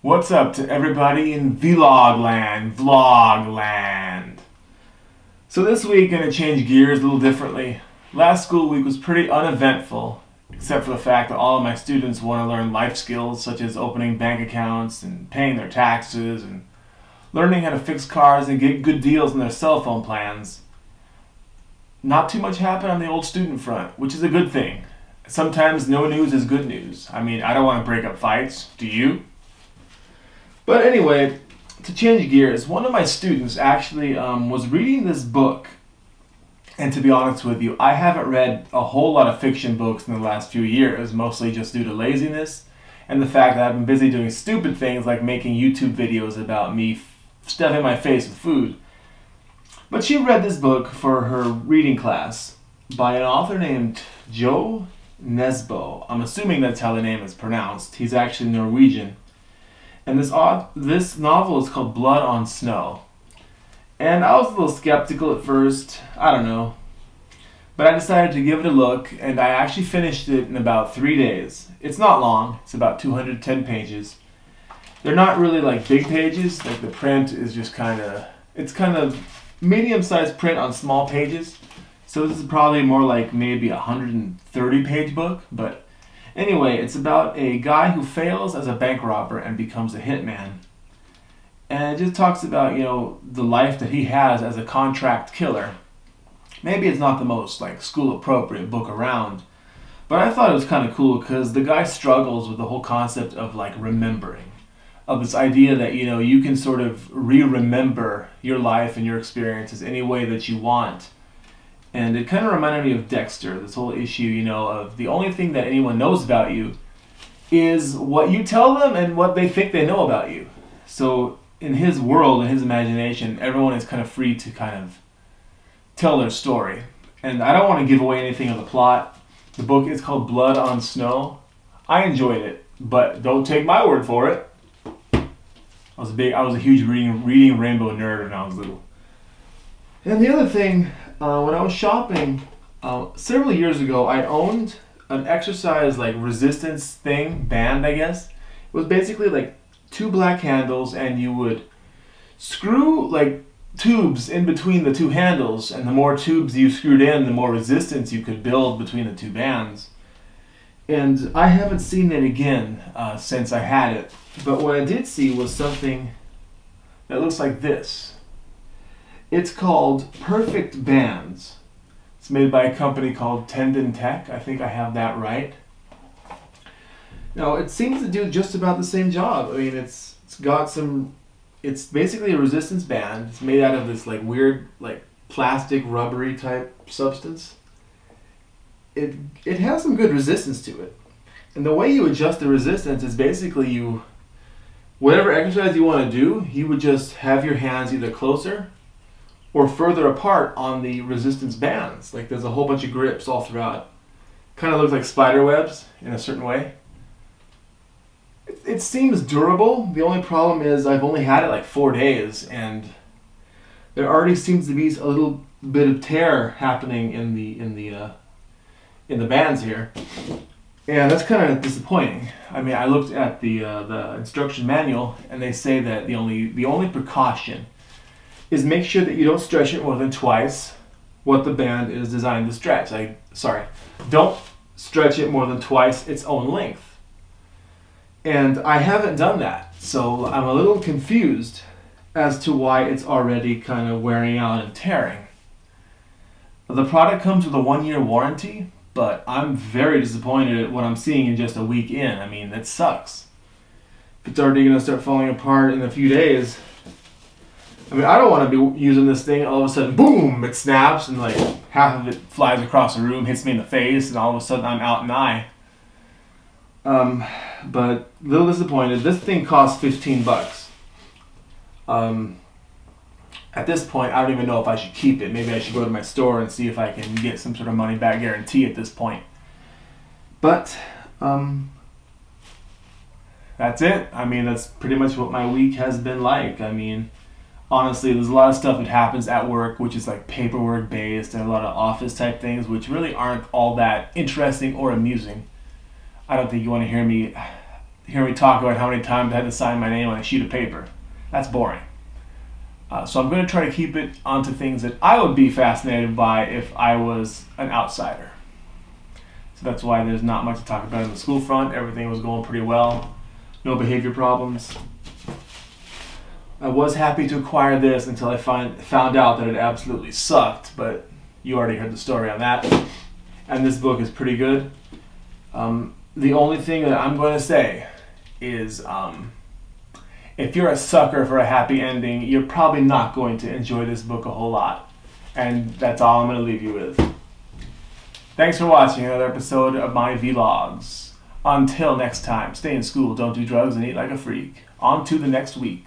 What's up to everybody in Vlogland? So this week, gonna change gears a little differently. Last school week was pretty uneventful, except for the fact that all of my students want to learn life skills such as opening bank accounts and paying their taxes and learning how to fix cars and get good deals on their cell phone plans. Not too much happened on the old student front, which is a good thing. Sometimes no news is good news. I mean, I don't want to break up fights. Do you? But anyway, to change gears, one of my students actually was reading this book. And to be honest with you, I haven't read a whole lot of fiction books in the last few years, mostly just due to laziness and the fact that I've been busy doing stupid things like making YouTube videos about me stuffing my face with food. But she read this book for her reading class by an author named Joe Nesbo. I'm assuming that's how the name is pronounced. He's actually Norwegian. And this novel is called Blood on Snow. And I was a little skeptical at first. I don't know. But I decided to give it a look, and I actually finished it in about 3 days. It's not long. It's about 210 pages. They're not really like big pages. Like the print is just it's kind of medium-sized print on small pages. So this is probably more like maybe a 130-page book, but anyway, it's about a guy who fails as a bank robber and becomes a hitman. And it just talks about, the life that he has as a contract killer. Maybe it's not the most school-appropriate book around, but I thought it was kind of cool because the guy struggles with the whole concept of remembering. Of this idea that, you can sort of re-remember your life and your experiences any way that you want. And it kind of reminded me of Dexter, this whole issue, of the only thing that anyone knows about you is what you tell them and what they think they know about you. So in his world, in his imagination, everyone is kind of free to kind of tell their story. And I don't want to give away anything of the plot. The book is called Blood on Snow. I enjoyed it, but don't take my word for it. I was a huge reading rainbow nerd when I was little. And the other thing, when I was shopping several years ago, I owned an exercise resistance band, I guess. It was basically two black handles, and you would screw tubes in between the two handles, and the more tubes you screwed in, the more resistance you could build between the two bands. And I haven't seen it again since I had it, but what I did see was something that looks like this. It's called Perfect Bands. It's made by a company called Tendon Tech. I think I have that right. Now, it seems to do just about the same job. I mean, it's basically a resistance band. It's made out of this weird plastic rubbery type substance. It has some good resistance to it. And the way you adjust the resistance is basically whatever exercise you want to do, you would just have your hands either closer or further apart on the resistance bands. There's a whole bunch of grips all throughout. Kind of looks like spider webs in a certain way. It seems durable. The only problem is I've only had it 4 days, and there already seems to be a little bit of tear happening in the bands here, and that's kind of disappointing. I mean, I looked at the instruction manual, and they say that the only precaution is make sure that you don't stretch it more than twice what the band is designed to stretch. Don't stretch it more than twice its own length. And I haven't done that, so I'm a little confused as to why it's already kind of wearing out and tearing. The product comes with a 1-year warranty, but I'm very disappointed at what I'm seeing in just a week in. I mean, that sucks. If it's already going to start falling apart in a few days, I mean, I don't want to be using this thing, all of a sudden, boom, it snaps, and half of it flies across the room, hits me in the face, and all of a sudden I'm out an eye. But a little disappointed. This thing costs $15. At this point, I don't even know if I should keep it. Maybe I should go to my store and see if I can get some sort of money back guarantee at this point. But, that's it. I mean, that's pretty much what my week has been like. I mean, honestly, there's a lot of stuff that happens at work, which is paperwork based, and a lot of office type things, which really aren't all that interesting or amusing. I don't think you want to hear me hear me talk about how many times I had to sign my name on a sheet of paper. That's boring. So I'm going to try to keep it onto things that I would be fascinated by if I was an outsider. So that's why there's not much to talk about in the school front. Everything was going pretty well. No behavior problems. I was happy to acquire this until I found out that it absolutely sucked, but you already heard the story on that. And this book is pretty good. The only thing that I'm going to say is if you're a sucker for a happy ending, you're probably not going to enjoy this book a whole lot. And that's all I'm going to leave you with. Thanks for watching another episode of my vlogs. Until next time, stay in school, don't do drugs, and eat like a freak. On to the next week.